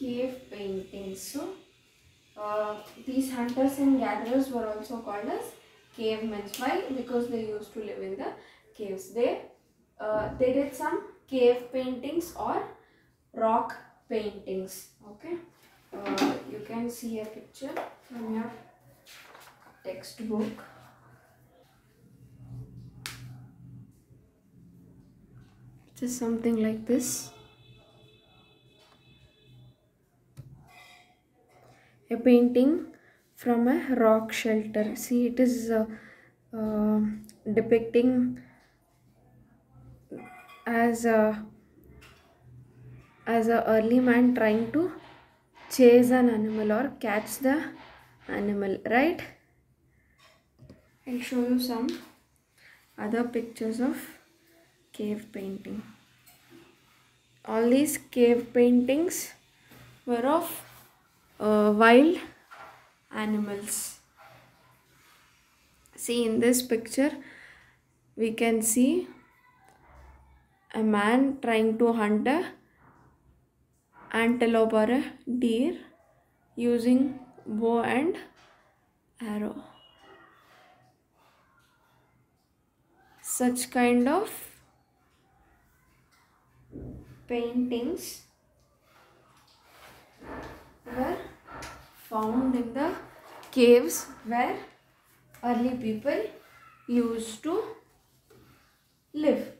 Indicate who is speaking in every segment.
Speaker 1: cave paintings. So these hunters and gatherers were also called as cavemen. Why? Because they used to live in the caves. They did some cave paintings or rock paintings. Okay, you can see a picture from your textbook. It is something like this. A painting from a rock shelter. See, it is depicting as a early man trying to chase an animal or catch the animal, right? I'll show you some other pictures of cave painting. All these cave paintings were of wild animals. See, in this picture we can see a man trying to hunt a antelope or a deer using bow and arrow. Such kind of paintings were found in the caves where early people used to live.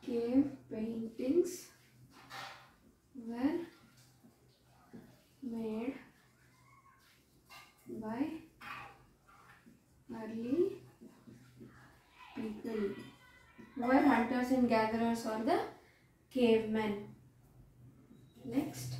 Speaker 1: Cave paintings were made by early people who were hunters and gatherers or the cavemen. Next.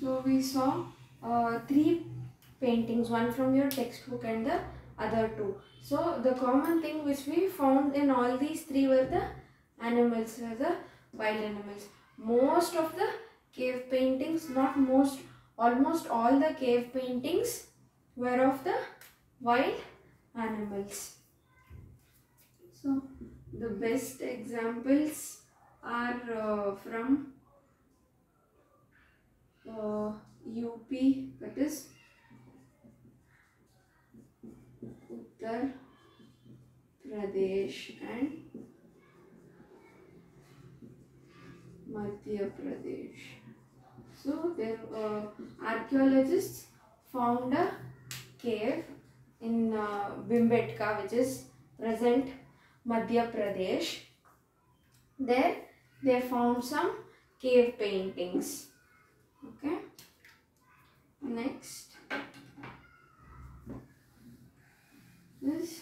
Speaker 1: So we saw three paintings, one from your textbook and the other two. So the common thing which we found in all these three were the animals, were the wild animals. Most of the cave paintings, not most, almost all the cave paintings were of the wild animals. So the best examples are from UP, that is Uttar Pradesh and Madhya Pradesh. So there archaeologists found a cave in Bhimbetka, which is present Madhya Pradesh. There they found some cave paintings. Okay. Next is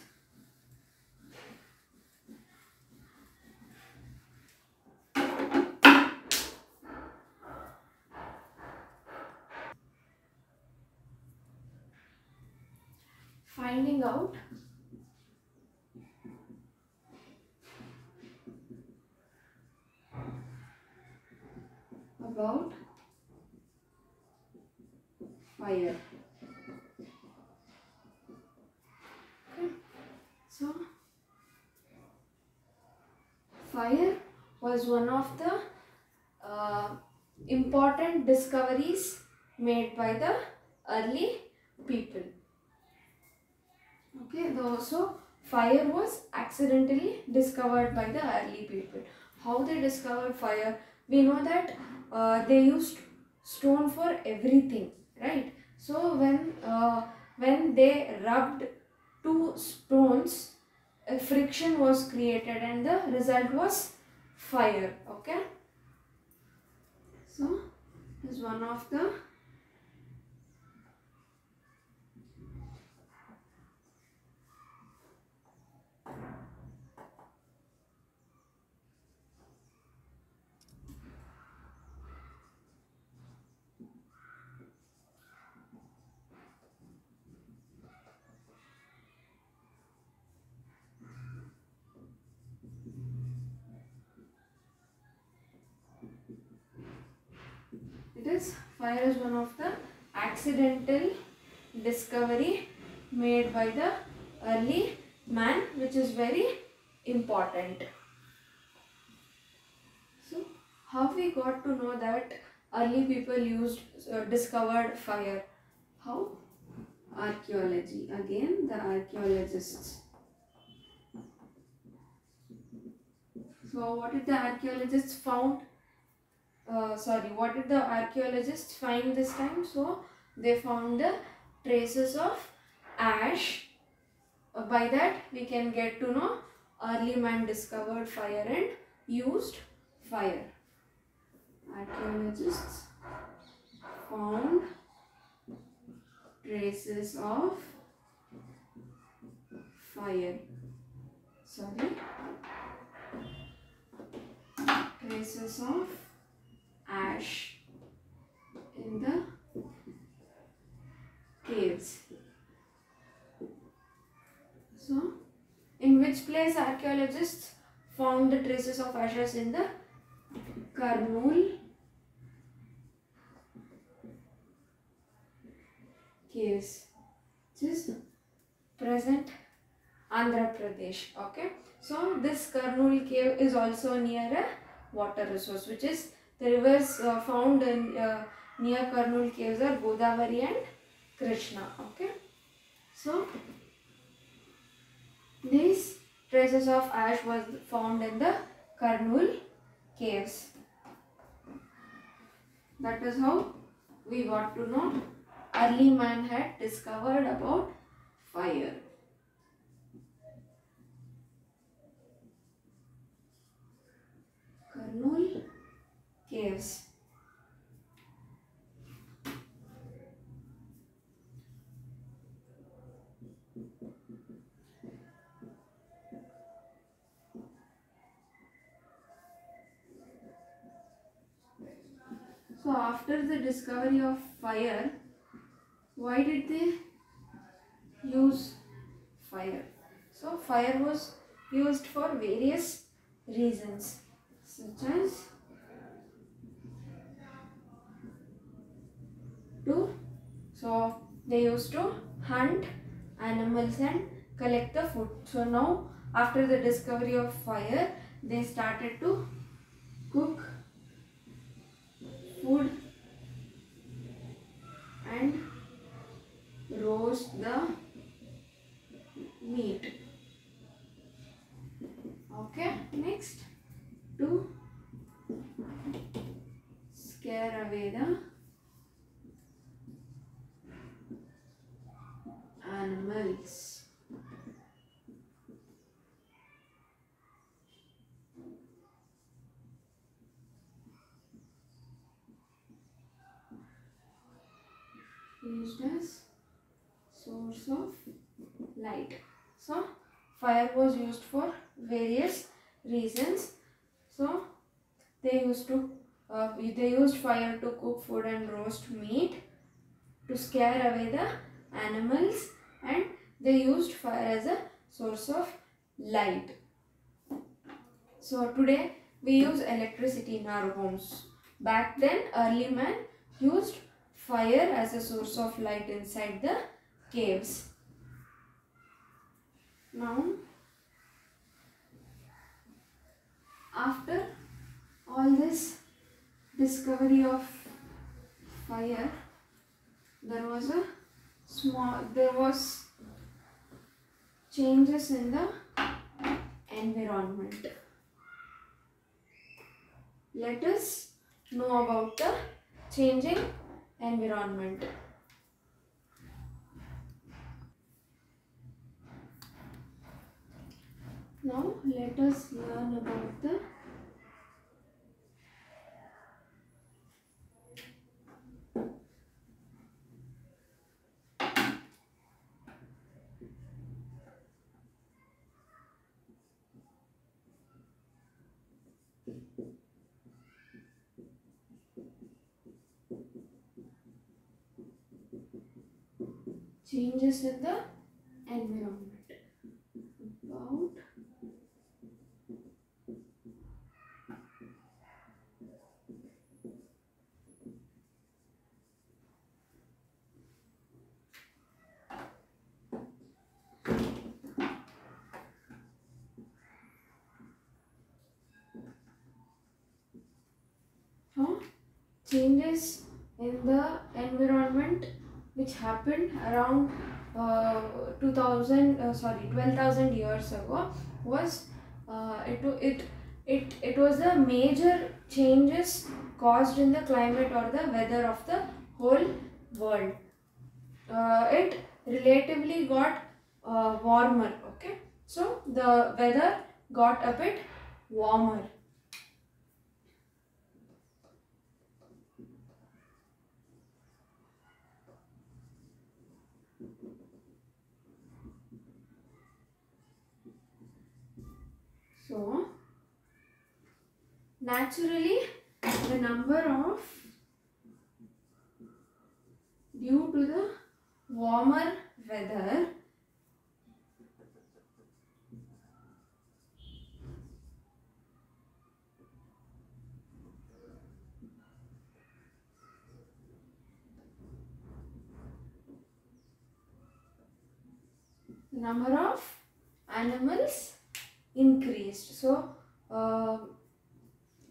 Speaker 1: finding out about fire. Okay. So fire was one of the important discoveries made by the early people. Okay, so fire was accidentally discovered by the early people. How they discovered fire? We know that they used stone for everything, right? So when they rubbed two stones, a friction was created and the result was fire. Okay. So this is one of the is fire is one of the accidental discovery made by the early man, which is very important. So how we got to know that early people discovered fire? How? Archaeology. Again, the archaeologists. So what did the archaeologists found? What did the archaeologists find this time? So they found the traces of ash. By that we can get to know early man discovered fire and used fire. Archaeologists found traces of fire. Traces of ash in the caves. So, in which place archaeologists found the traces of ashes? In the Kurnool caves, which is present Andhra Pradesh. Okay. So, this Kurnool cave is also near a water resource, which is the rivers found in near Kurnool caves are Godavari and Krishna. Okay. So, these traces of ash was found in the Kurnool caves. That is how we got to know early man had discovered about fire. Kurnool caves. So after the discovery of fire, why did they use fire? So fire was used for various reasons, such as they used to hunt animals and collect the food. So now after the discovery of fire, they started to cook food and roast the meat. Okay, next, to scare away the animals. Used as source of light. So fire was used for various reasons. So they used fire to cook food and roast meat, to scare away the animals, and they used fire as a source of light. So today we use electricity in our homes. Back then early man used fire as a source of light inside the caves. Now, after all this discovery of fire, there was changes in the environment. Let us know about the changing environment. Now let us learn about the changes in the environment. About changes in the environment which happened around 12,000 years ago was it was the major changes caused in the climate or the weather of the whole world. It relatively got warmer. Okay, so the weather got a bit warmer. So naturally the number of, due to the warmer weather, number of animals increased. So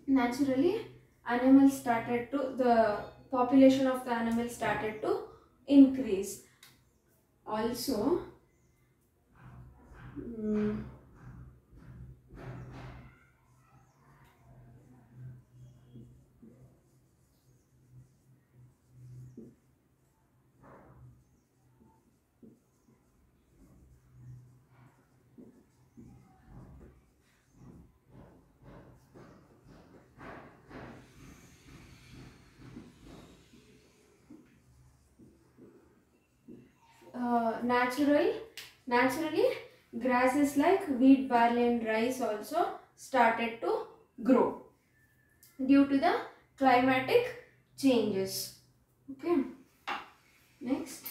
Speaker 1: naturally the population of the animals started to increase. Also naturally grasses like wheat, barley and rice also started to grow due to the climatic changes. Okay, next,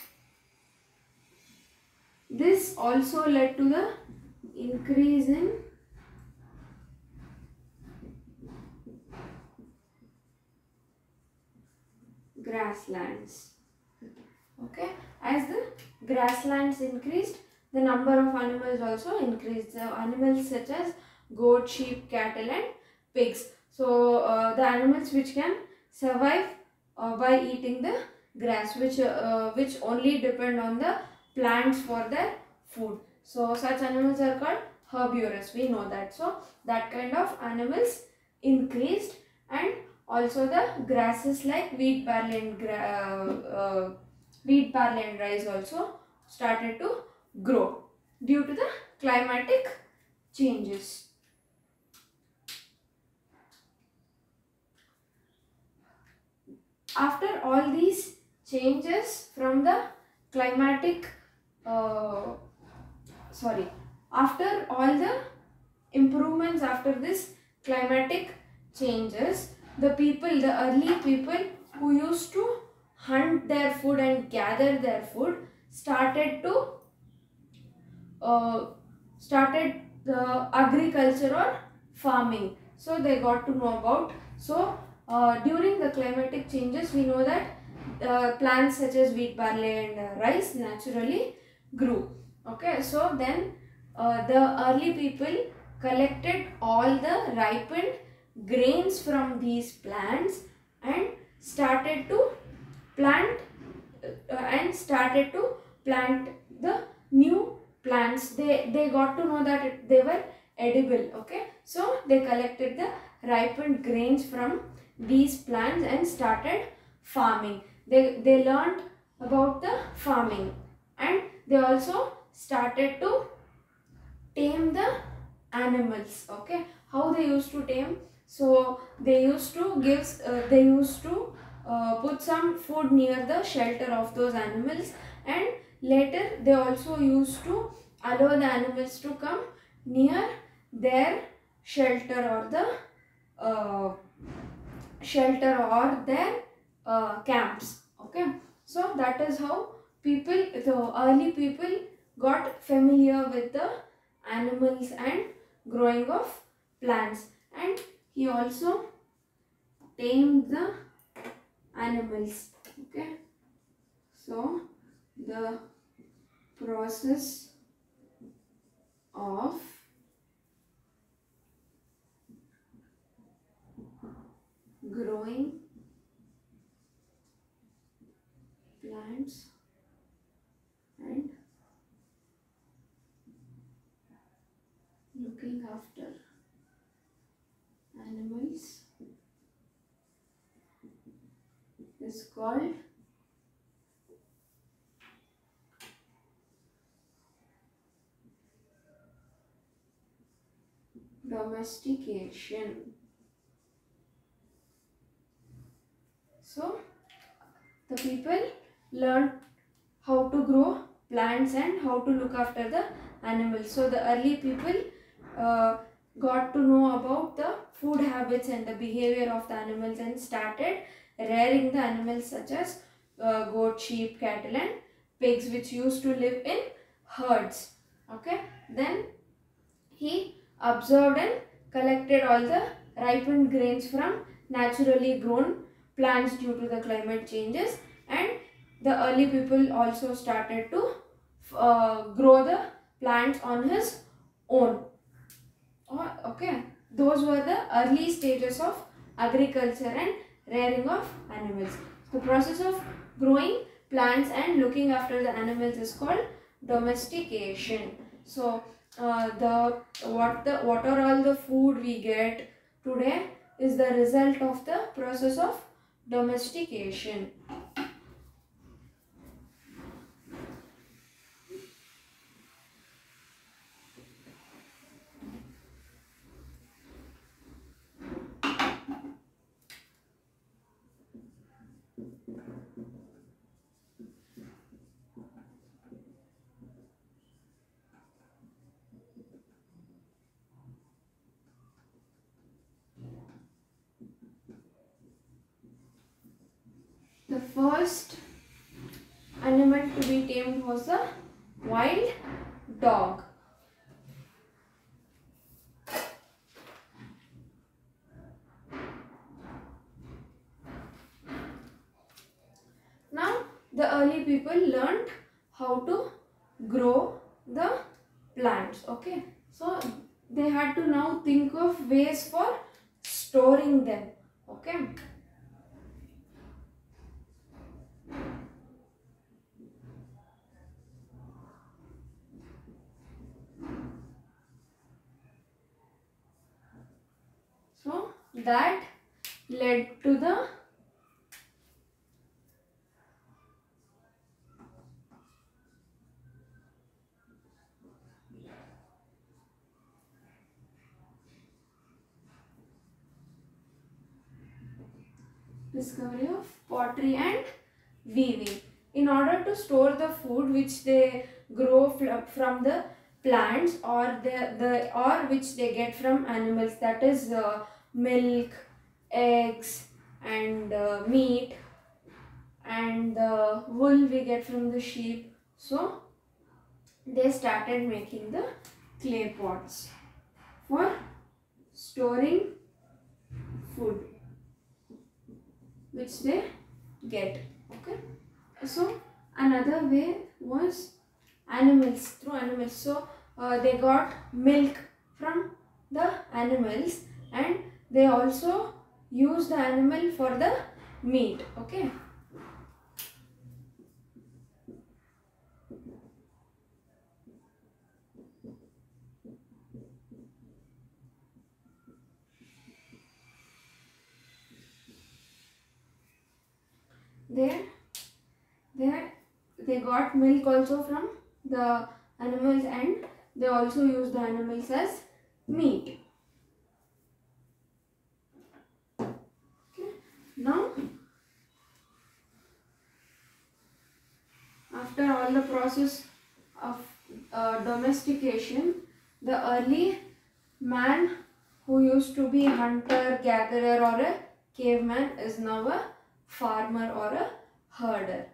Speaker 1: this also led to the increase in grasslands. Okay, as the grasslands increased, the number of animals also increased. The animals such as goat, sheep, cattle and pigs. So the animals which can survive by eating the grass, which only depend on the plants for their food. So such animals are called herbivorous. We know that. So that kind of animals increased, and also the grasses like wheat, barley and rice also started to grow due to the climatic changes. After all these changes from the climatic after all the improvements after this climatic changes, the early people who used to hunt their food and gather their food started the agriculture or farming. So they got to know about. So during the climatic changes, we know that plants such as wheat, barley and rice naturally grew. Okay, so then the early people collected all the ripened grains from these plants and started to plant the new plants. They got to know that they were edible. Okay, so they collected the ripened grains from these plants and started farming. They learned about the farming, and they also started to tame the animals. Okay, how they used to tame? So they used to put some food near the shelter of those animals, and later they also used to allow the animals to come near their shelter or their camps. Okay, so that is how the early people got familiar with the animals and growing of plants, and he also tamed the animals. Okay, so the process of growing plants and looking after animals is called domestication. So the people learned how to grow plants and how to look after the animals. So the early people got to know about the food habits and the behavior of the animals and started rearing the animals such as goat, sheep, cattle and pigs, which used to live in herds. Okay, then he observed and collected all the ripened grains from naturally grown plants due to the climate changes, and the early people also started to grow the plants on his own. Okay, those were the early stages of agriculture and rearing of animals. The process of growing plants and looking after the animals is called domestication. So what are all the food we get today is the result of the process of domestication. The first animal to be tamed was the wild dog. Now the early people learned how to grow the plants. Okay, so they had to now think of ways for storing them. Okay, so that led to the discovery of pottery and weaving. In order to store the food which they grow from the plants or which they get from animals, that is milk, eggs and meat, and the wool we get from the sheep. So they started making the clay pots for storing food which they get. Okay, so another way was animals, through animals. So they got milk from the animals and they also use the animal for the meat. Okay, they got milk also from the animals and they also use the animals as meat. Okay. Now after all the process of domestication, the early man who used to be a hunter gatherer or a caveman is now a farmer or a herder.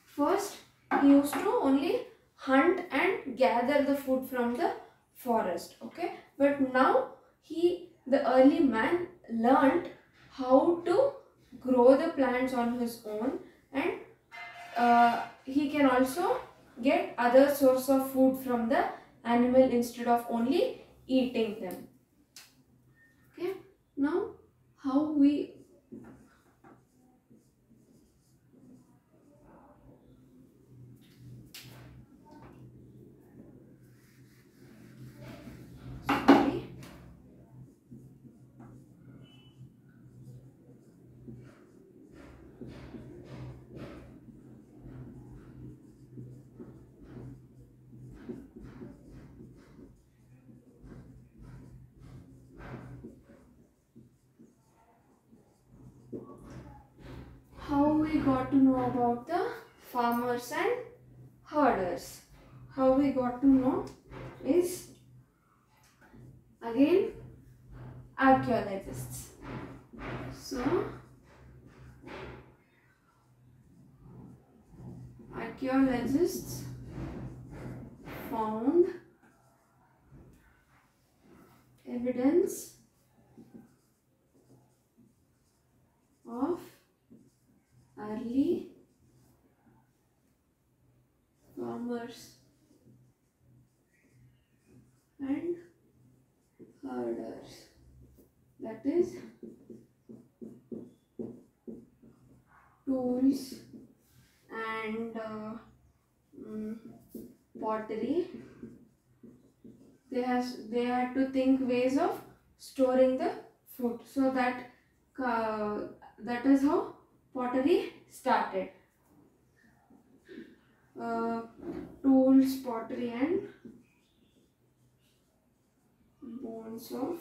Speaker 1: First, he used to only hunt and gather the food from the forest. Okay, but now the early man learned how to grow the plants on his own, and he can also get other source of food from the animal instead of only eating them. Okay, Now, how we sorry. How we got to know about the farmers and herders? How we got to know is again archaeologists. So archaeologists found evidence of early farmers and herders, that is tools and pottery. They had to think ways of storing the food, so that is how pottery started. Tools, pottery and bones of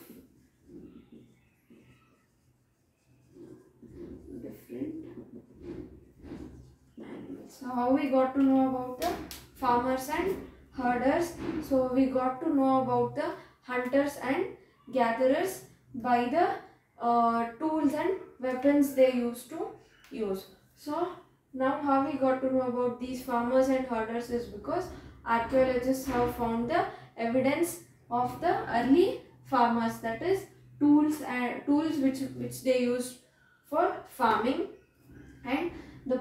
Speaker 1: different animals. So how we got to know about the farmers and herders? So we got to know about the hunters and gatherers by the tools and weapons they used to use. So now how we got to know about these farmers and herders is because archaeologists have found the evidence of the early farmers, that is tools which they used for farming, and the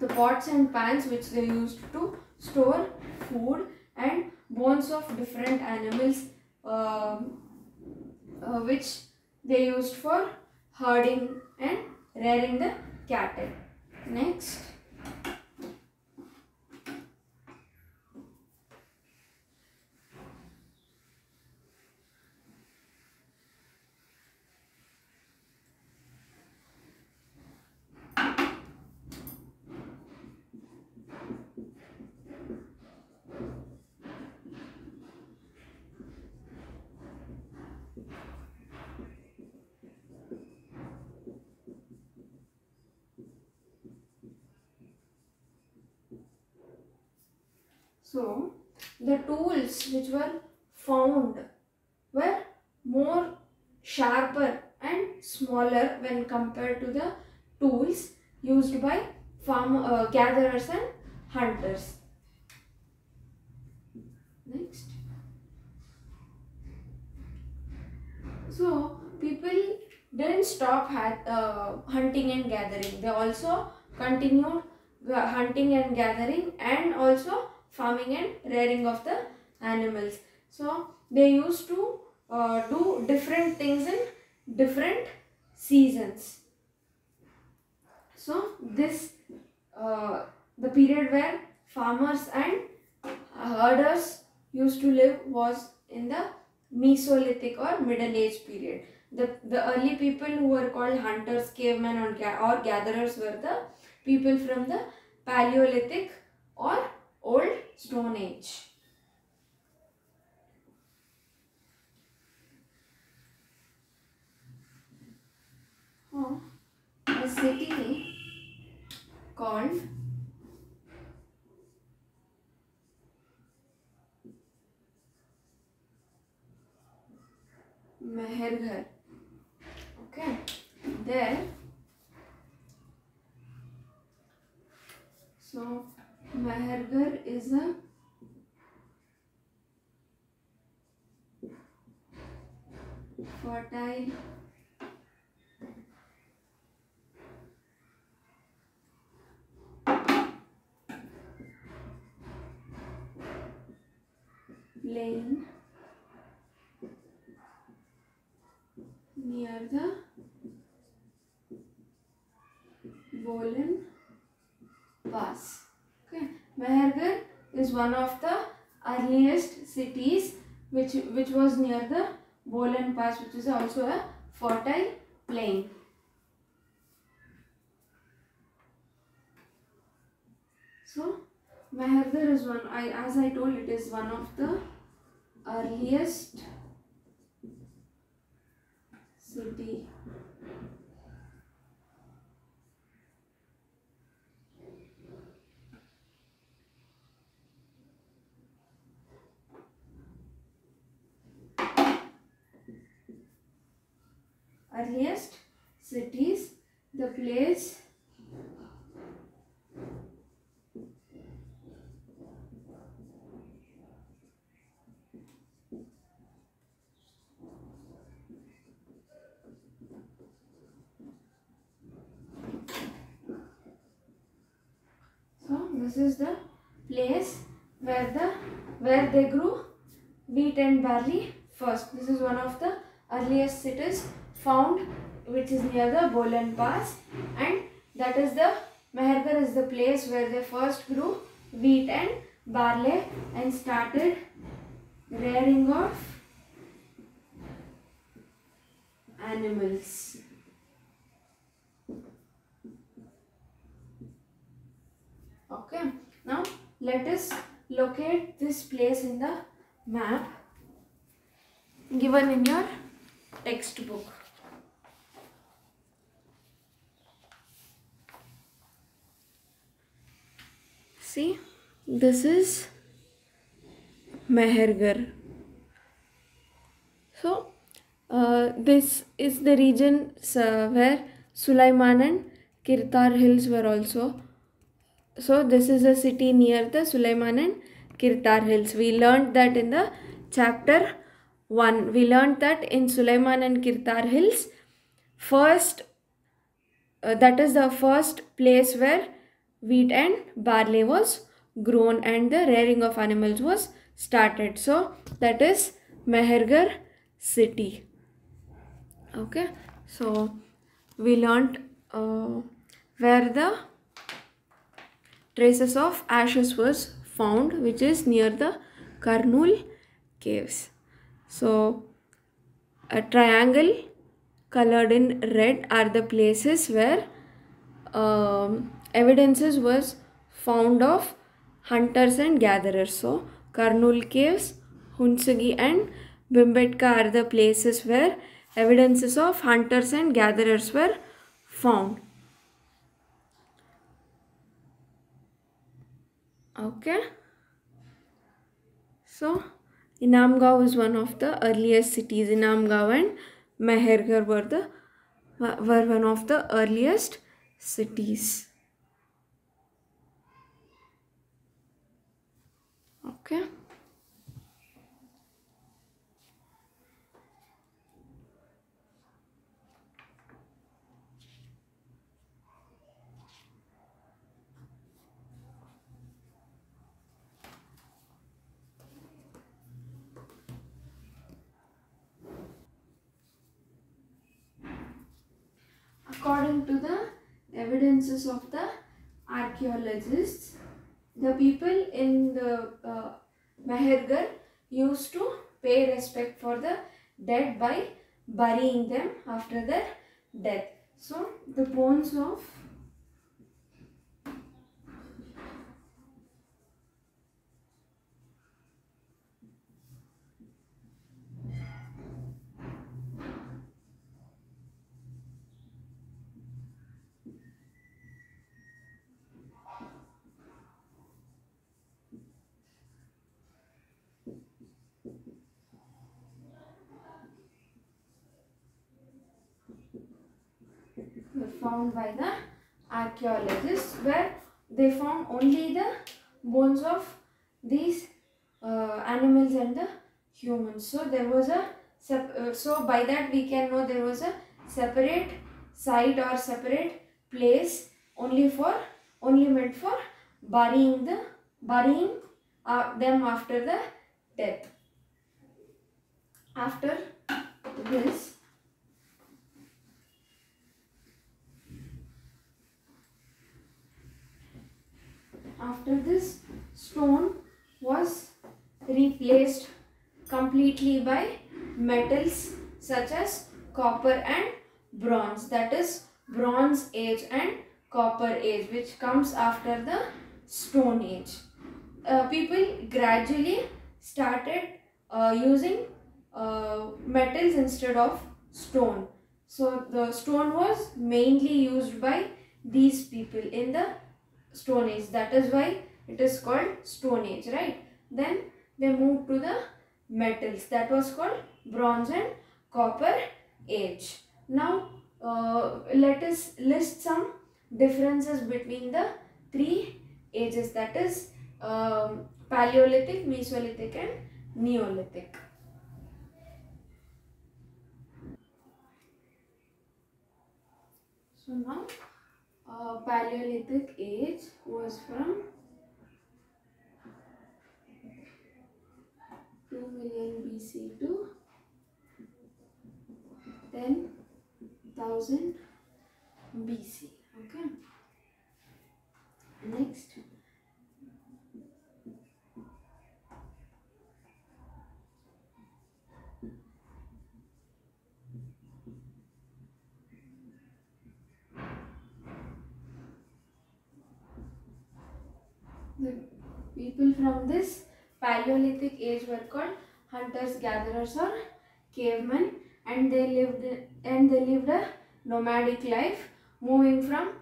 Speaker 1: pots and pans which they used to store food, and bones of different animals which they used for herding and rearing the cattle. Next, so the tools which were found were more sharper and smaller when compared to the tools used by gatherers and hunters. Next, so people didn't stop hunting and gathering. They also continued hunting and gathering, and also farming and rearing of the animals. So they used to do different things in different seasons. So this the period where farmers and herders used to live was in the Mesolithic or Middle Age period. The early people who were called hunters, cavemen or gatherers were the people from the Paleolithic or Old Stone Age. A city called Meherghar. Okay, there. So Meherghar is a fertile plain near the Bolan Pass. Okay, Mehergarh is one of the earliest cities which was near the Bolan Pass, which is also a fertile plain. So Mehergarh is as I told, it is one of the earliest city. Earliest cities, the place this is the place where they grew wheat and barley first. This is one of the earliest cities found, which is near the Bolan Pass, and that is the Mehergarh is the place where they first grew wheat and barley and started rearing of animals. Okay, now let us locate this place in the map given in your textbook. See, this is Mehergarh. So this is the region where Sulaiman and Kirtar hills were also. So this is a city near the Sulaiman and Kirtar hills. We learned that in the chapter 1. We learned that in Sulaiman and Kirtar hills, that is the first place where wheat and barley was grown and the rearing of animals was started. So that is Mehergarh city. Okay, so we learned where the traces of ashes was found, which is near the Karnool caves. So a triangle colored in red are the places where evidences was found of hunters and gatherers. So Karnool caves, Hunsagi and Bhimbetka are the places where evidences of hunters and gatherers were found. Okay, so Inamgaon is one of the earliest cities. Inamgaon and Mehergarh were one of the earliest cities. Okay. According to the evidences of the archaeologists, the people in the Mehergarh used to pay respect for the dead by burying them after their death. So the bones of were found by the archaeologists, where they found only the bones of these animals and the humans. So there was a so by that we can know there was a separate site or separate place only meant for burying them after the death. After this, completely by metals such as copper and bronze. That is Bronze Age and Copper Age, which comes after the Stone Age. People gradually started using metals instead of stone. So the stone was mainly used by these people in the Stone Age. That is why it is called Stone Age, right? Then they moved to the metals. That was called Bronze and Copper Age. Now let us list some differences between the three ages, that is Paleolithic, Mesolithic and Neolithic. So now Paleolithic age was from 2 million BC to 10,000 BC. Okay. Next, the people from this Paleolithic age were called hunters, gatherers or cavemen, and they lived a nomadic life, moving from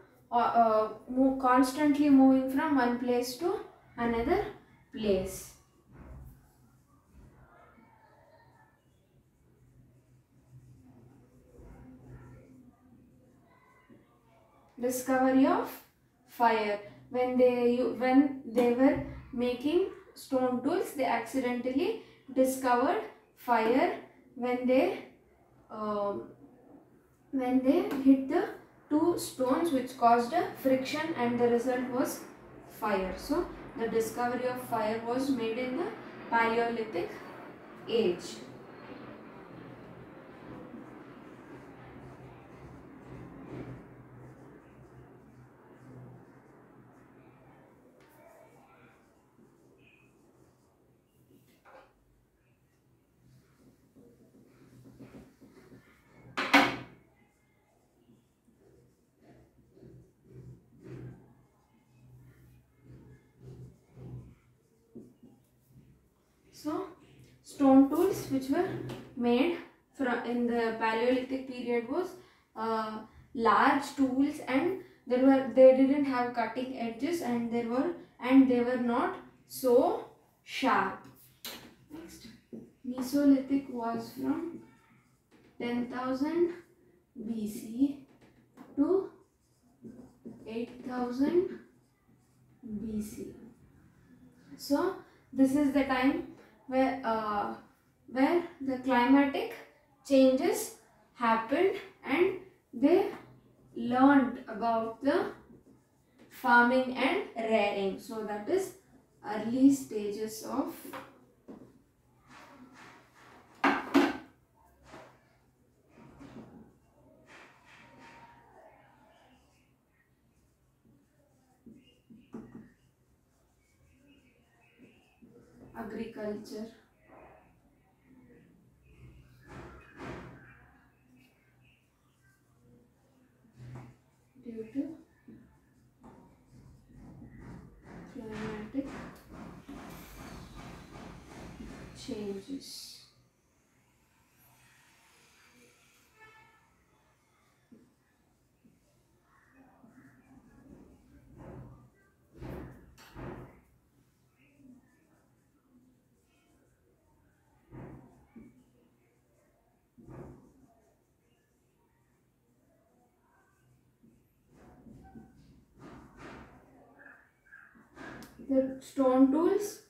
Speaker 1: constantly moving from one place to another place. Discovery of fire. When they were making stone tools, they accidentally discovered fire when they hit the two stones, which caused a friction, and the result was fire. So the discovery of fire was made in the Paleolithic age. So stone tools which were made in the Paleolithic period was large tools, and they didn't have cutting edges, and they were not so sharp. Next, Mesolithic was from 10,000 BC to 8,000 BC. So this is the time where the climatic changes happened, and they learned about the farming and rearing. So that is early stages of agriculture. Due to climatic changes. The stone tools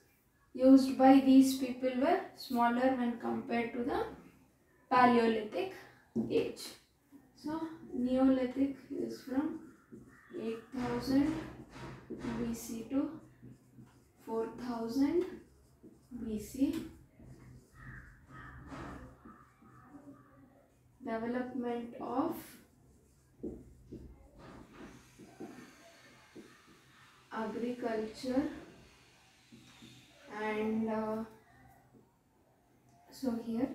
Speaker 1: used by these people were smaller when compared to the Paleolithic age. So Neolithic is from 8,000 BC to 4,000 BC. Development of agriculture and So here,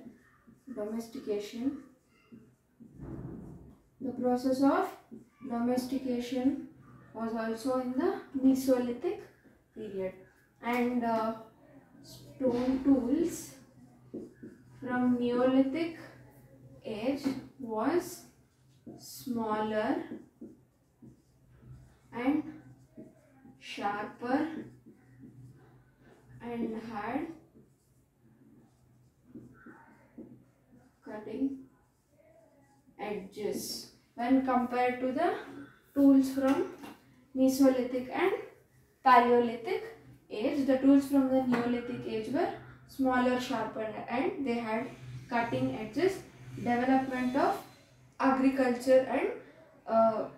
Speaker 1: domestication. The process of domestication was also in the Mesolithic period, and stone tools from Neolithic age was smaller and sharper and had cutting edges when compared to the tools from Mesolithic and Paleolithic age. The tools from the Neolithic age were smaller, sharper, and they had cutting edges. Development of agriculture and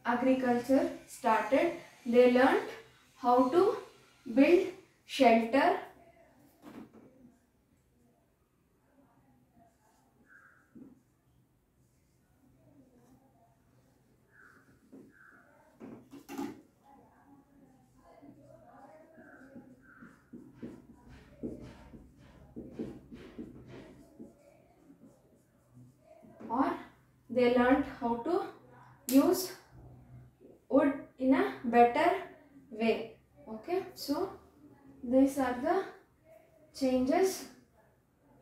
Speaker 1: agriculture started. They learned how to build shelter, or they learned how to use wood in a better way. Okay, so these are the changes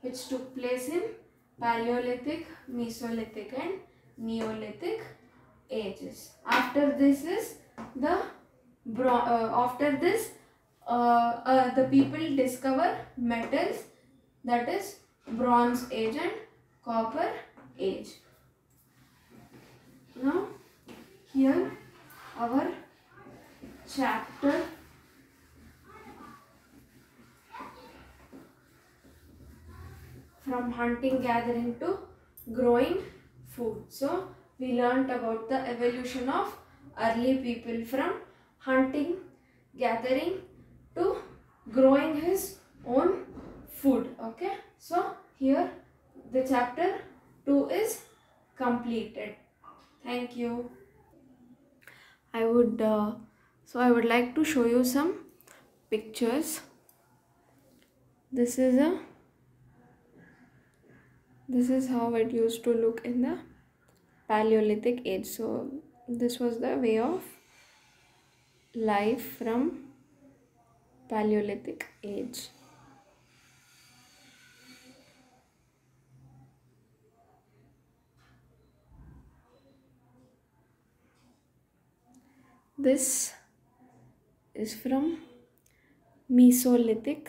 Speaker 1: which took place in Paleolithic, Mesolithic and Neolithic ages. After this is the the people discover metals, that is Bronze Age and Copper Age. Now here our chapter from hunting gathering to growing food. So we learnt about the evolution of early people from hunting gathering to growing his own food. Okay, so here the chapter 2 is completed. Thank you. I would like to show you some pictures. This is how it used to look in the Paleolithic age. So this was the way of life from Paleolithic age. This is from Mesolithic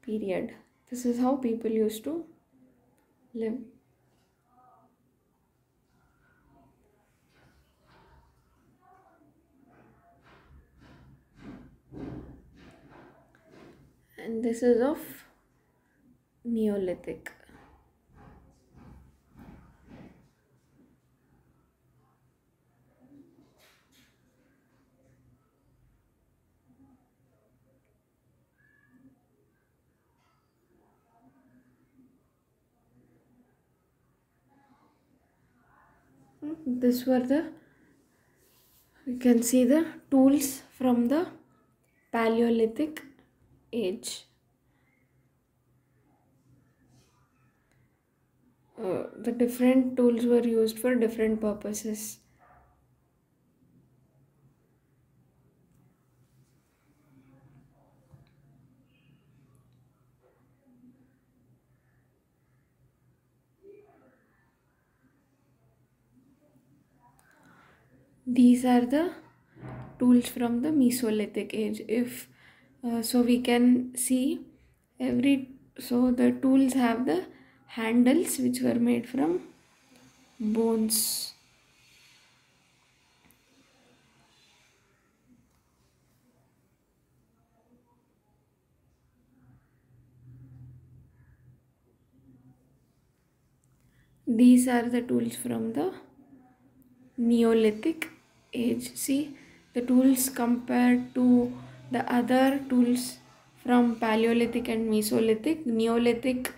Speaker 1: period. This is how people used to live. And this is of Neolithic. This were the, we can see the tools from the Paleolithic age. The different tools were used for different purposes. These are the tools from the Mesolithic age. If so we can see the tools have the handles which were made from bones. These are the tools from the Neolithic age. See the tools compared to the other tools from Paleolithic and Mesolithic. Neolithic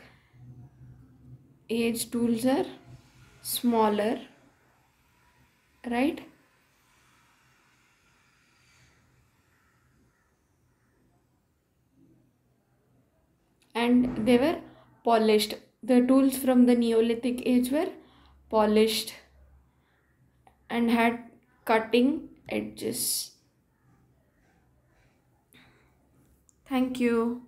Speaker 1: age tools are smaller, right? and they were polished. The tools from the Neolithic age were polished and had cutting edges. Thank you.